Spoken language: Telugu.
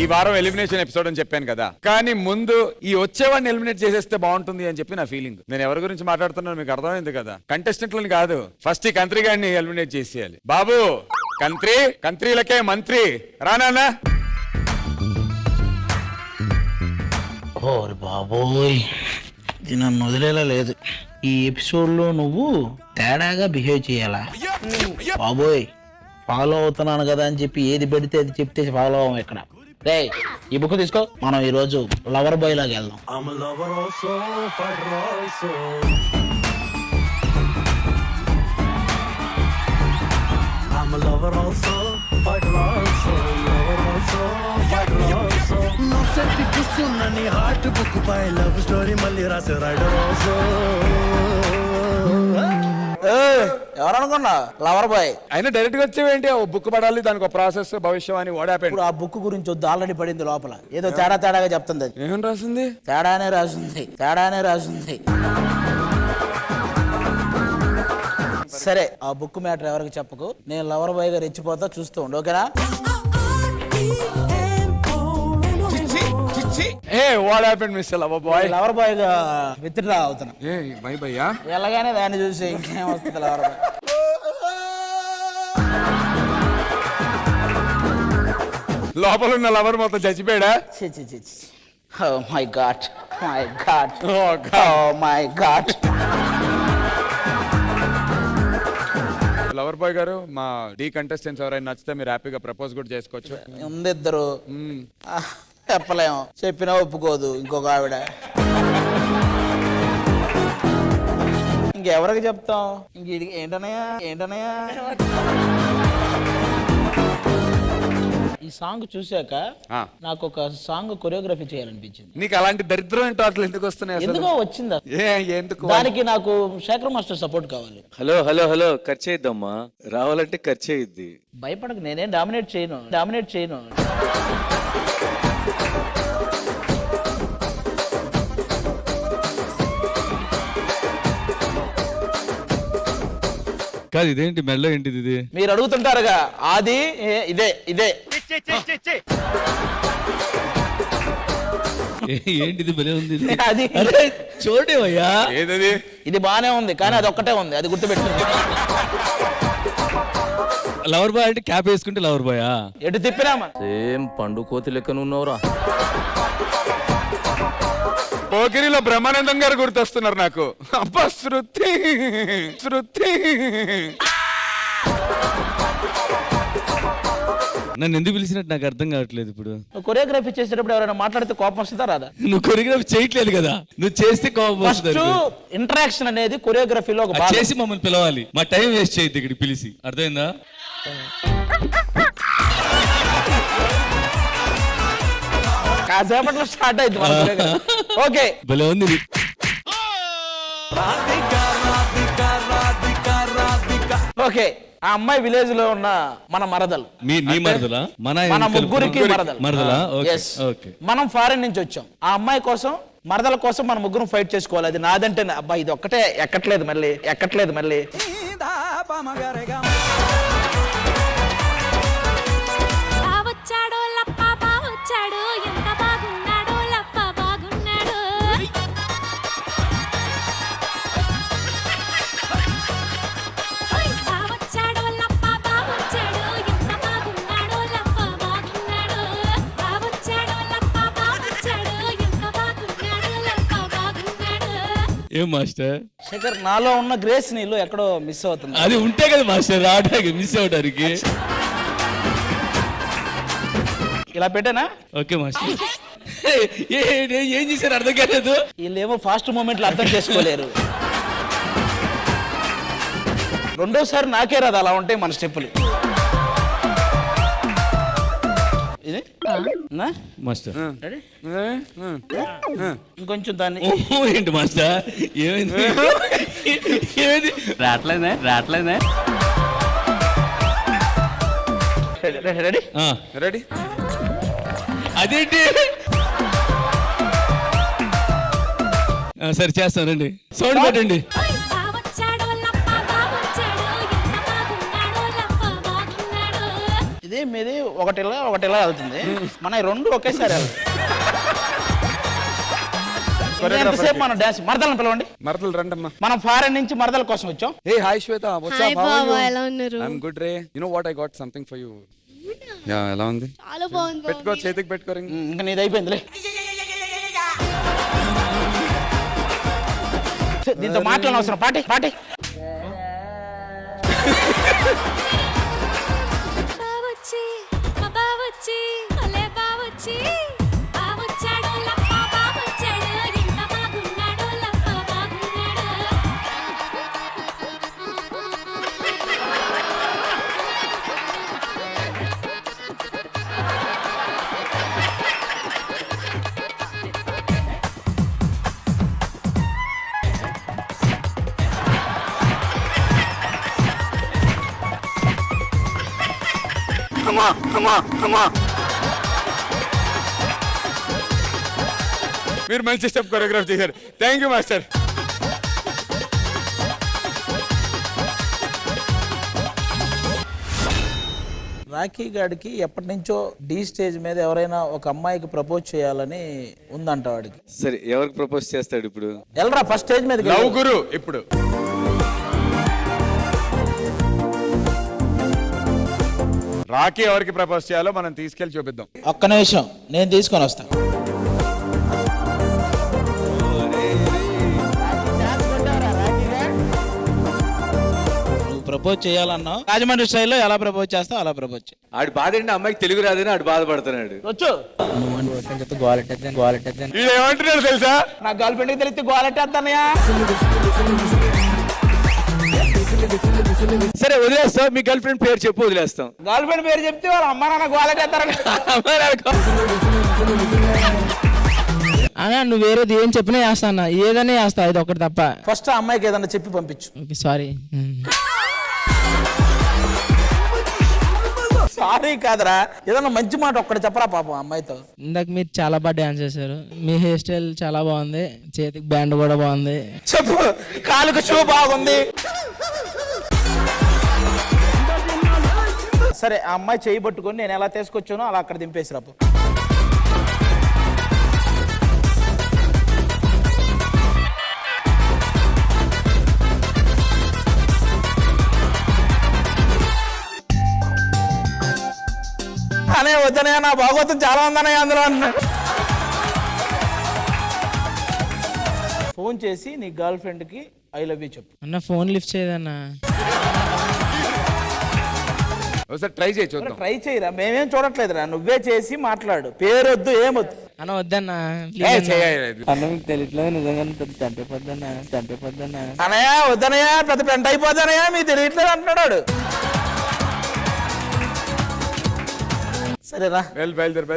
ఈ వారం ఎలిమినేషన్ ఎపిసోడ్ అని చెప్పాను కదా, కానీ ముందు ఈ వచ్చేవాడిని ఎలిమినేట్ చేసేస్తే బాగుంటుంది అని చెప్పి నా ఫీలింగ్. నేను ఎవరి గురించి మాట్లాడుతున్నాను మీకు అర్థమైంది కదా. కంటెస్టెంట్లని కాదు, ఫస్ట్ ఈ కంత్రి గారిని ఎలిమినేట్ చేసేయాలి. బాబు కంత్రీలకే మంత్రి రానా. ఓరి బాబోయ్, ఇది నన్ను వదిలేలా లేదు. ఈ ఎపిసోడ్ లో నువ్వు తేడాగా బిహేవ్ చేయాలా? బాబోయ్, ఫాలో అవుతున్నాను కదా అని చెప్పి ఏది పెడితే అది చెప్తే ఫాలో అవ్వం ఇక్కడ. రే, ఈ బుక్ తీసుకో, మనం ఈ రోజు లవర్ బాయ్ లాగా వెళ్దాం. హార్ట్ బుక్ పై లవ్ స్టోరీ మళ్ళీ రాసే రైడర్ ఎవరనుకున్నా లవర్ బాయ్ అయినా డైరెక్ట్ గా వచ్చేవేంటి? బుక్ పడాలి, దానికి ఒక ప్రాసెస్, భవిష్యం అని వాడాపేంటి. ఇప్పుడు ఆ బుక్ గురించి వద్దు, ఆల్రెడీ పడింది లోపల. ఏదో తేడాగా చెప్తుంది. అది ఏం రాసింది? తేడానే రాసింది. సరే, ఆ బుక్ మ్యాటర్ ఎవరికి చెప్పకు. నేను లవర్ బాయ్ గా రెచ్చిపోతా, చూస్తూ ఉండు, ఓకేనా? లవర్ బాయ్ గా విత్డ్రా అవుతున్నా. ఎలాగానే దాన్ని చూసి ఇంకేం వస్తుంది లవర్ బాయ్. లోపల ఉన్న లవర్ మొత్తం చచ్చిపోయాడా? Oh my God. Lover boy గారు, మా డి కంటెస్టెంట్స్ ఎవరైనా నచ్చితే మీరు హ్యాపీగా ప్రపోజ్ కూడా చేసుకోవచ్చు. ఉంది ఇద్దరు, చెప్పలేము, చెప్పినా ఒప్పుకోదు ఇంకొక ఆవిడ. ఇంకెవరికి చెప్తాం? ఏంటనయ్యా ఈ సాంగ్ చూసాక నాకు ఒక సాంగ్ కొరియోగ్రఫీ చేయాలనిపించింది. నీకు అలాంటి దరిద్రం ఏంటో అట్లా ఎందుకు వస్తున్నాయి? ఎందుకో వచ్చిందా? ఎందుకు? దానికి నాకు శేఖర్ మాస్టర్ సపోర్ట్ కావాలి. హలో ఖర్చు అయిద్దమ్మా, రావాలంటే ఖర్చు అయ్యిద్ది. భయపడకు, నేనేం డామినేట్ చేయను. కాదు, ఇదేంటి మెల్ల ఏంటిది ఇది? మీరు అడుగుతుంటారుగా, అది ఇదే ఏంటిది భలే ఉంది. అది చూడేవయ్యా, ఏదది? ఇది బానే ఉంది, కానీ అది ఒక్కటే ఉంది, అది గుర్తుపెట్టుకుంది. లవర్ బాయ్ అంటే క్యాప్ వేసుకుంటే లవర్ బాయా? ఎటు తిప్పినా ఏం పండు కోతి లెక్కన ఉన్నావురా. పోకిరిలో బ్రహ్మానందం గారు గుర్తొస్తున్నారు నాకు. అబ్బా, శృతి నన్ను ఎందుకు పిలిచినట్టు నాకు అర్థం కావట్లేదు. ఇప్పుడు కొరియోగ్రఫీ చేసేటప్పుడు ఎవరైనా మాట్లాడితే కోపం వస్తుందా రాదా? నువ్వు కొరియోగ్రఫీ చేయట్లేదు కదా, నువ్వు చేస్తే కోపం వస్తుంది. ఇంటరాక్షన్ అనేది కొరియోగ్రఫీలో ఒక భాగం. చేసి మమ్మల్ని పిలవాలి, మా టైం వేస్ట్ చేయొద్దు ఇక్కడ పిలిచి, అర్థమైందా? కాసేపట్లో స్టార్ట్ అయింది. ఓకే, భలే ఉంది. ఓకే, ఆ అమ్మాయి విలేజ్ లో ఉన్న మన మరదలు. నీ మరదలా? మన ముగ్గురికి మరదలా? మనం ఫారెన్ నుంచి వచ్చాం. ఆ అమ్మాయి కోసం, మరదల కోసం మన ముగ్గురు ఫైట్ చేసుకోవాలి. అది నాదంటే అబ్బా, ఇది ఒక్కటే ఎక్కట్లేదు మళ్ళీ. ఏం మాస్టర్? శేఖర్, నాలో ఉన్న గ్రేస్ నీళ్ళు ఎక్కడో మిస్ అవుతుంది. అది ఉంటే కదా మాస్టర్ రావడానికి, మిస్ అవడానికి. ఇలా పెట్టానా? Okay master. ఏం చేశారు అర్థం కాలేదు. వీళ్ళేమో ఫాస్ట్ మూమెంట్లు అర్థం చేసుకోలేరు. రెండోసారి నాకే రాదు అలా ఉంటాయి మన స్టెప్పులు. ఇది మాస్టర్ ఇంకొంచెం దాన్ని. ఏంటి మాస్టర్, ఏమైంది? రావట్లేదే. రెడీ. అదేంటి? సరే చేస్తాను రండి, సౌండ్ పెట్టండి. ఇదే మీది ఒకటిలా వెళ్తుంది మన ఈ రెండు ఒకేసారి వెళ్తాయి. ఎంతసేపు మన డాన్స్ మరదలను పిలవండి. మరదలు రండమ్మా. మనం ఫారెన్ నుంచి మరదల కోసం వచ్చాం. Hey hi Shweta, what's hi up, how are Baba, you? ఎలా ఉన్నారు? ఐ యామ్ గుడ్ రే. You know what, I got something for you. Yeah, ఎలా ఉంది? చాలా బాగుంది పెట్టుకో, చేతికి పెట్టుకో రింగ్. ఇంకా నీది అయిపోయిందిలే. దీంతో మాట్లాడిన అవసరం. పాటి పాటి బావొచ్చి మా బావొచ్చి అలే బావొచ్చి బావొచ్చాడు లప్ప బావొచ్చాడు ఎంత బాగున్నాడు లప్ప బాగున్నాడు. మీరు మంచి స్టెప్ కొరియోగ్రాఫ్ చేశారు. Thank you master. రాఖీ గాడికి ఎప్పటి నుంచో డి స్టేజ్ మీద ఎవరైనా ఒక అమ్మాయికి ప్రపోజ్ చేయాలని ఉందంట వాడికి. సరే ఎవరికి ప్రపోజ్ చేస్తాడు ఇప్పుడు? వెళ్ళరా ఫస్ట్ స్టేజ్ మీద లవ్ గురు. ఇప్పుడు రాఖీ ఎవరికి ప్రపోజ్ చేయాలో మనం తీసుకెళ్లి చూపిద్దాం. ఒక్క నిమిషం, నేను తీసుకొని వస్తాను. నువ్వు ప్రపోజ్ చేయాలన్నావు, రాజమండ్రి స్టైల్లో ఎలా ప్రపోజ్ చేస్తావు అలా ప్రపోజ్ చేయి. ఆడి బాధ ఏంటి, అమ్మాయికి తెలుగు రాదని ఆడు బాధపడుతున్నాడు. వచ్చు వీడు ఏమంటున్నాడు తెలుసా? నా గర్ల్ ఫ్రెండ్కి తెలిస్తే గోలెట్టేస్తానయా. సరే వదిలేస్తాం, మీ గర్ల్ ఫ్రెండ్ పేరు చెప్పు, వదిలేస్తాం. గర్ల్ ఫ్రెండ్ పేరు చెప్తే వాళ్ళ అమ్మ నాన్న గోలెట్టేస్తారని. అన్నా నువ్వు వేరేది ఏం చెప్పినా చేస్తా అన్న, ఏదైనా చేస్తా, ఇది ఒకటి తప్ప. ఫస్ట్ ఆ అమ్మాయికి ఏదన్నా చెప్పి పంపించు. Okay sorry. సారీ కాదురా, ఏదన్నా మంచి మాట ఒక్కటి చెప్పరా పాపం అమ్మాయితో. ఇందాక మీరు చాలా బాగా డాన్స్ చేశారు, మీ హెయిర్ స్టైల్ చాలా బాగుంది, చేతికి బ్యాండ్ కూడా బాగుంది. చెప్పు, కాలుకు షూ బాగుంది. సరే ఆ అమ్మాయి చేయి పట్టుకొని నేను ఎలా తీసుకొచ్చానో అలా అక్కడ దింపేసి రాపు. అనే వద్దనయ్యా, నా భాగవతం చాలా ఉందనయ్య అందులో అన్నాడు. ఫోన్ చేసి నీ గర్ల్ ఫ్రెండ్కి ఐ లవ్ యూ చెప్పు. అన్న ఫోన్ లిఫ్ట్ చేయదన్నా. ఒకసారి ట్రై చేయి చూద్దాం. ట్రై చేయరా, మేమేం చూడట్లేదురా, నువ్వే చేసి మాట్లాడు. పేరొద్దు ఏమొద్దు. అన్న వద్దన్నా. చేయాలి. మీకు తెలియట్లేదు నిజంగా చంపేపోద్దన్నా. అనయా వద్దనయా, పెద్ద పెంట అయిపోద్దనయా, మీకు తెలియట్లేదు అంటున్నాడు. సరేరా బయలుదేరు.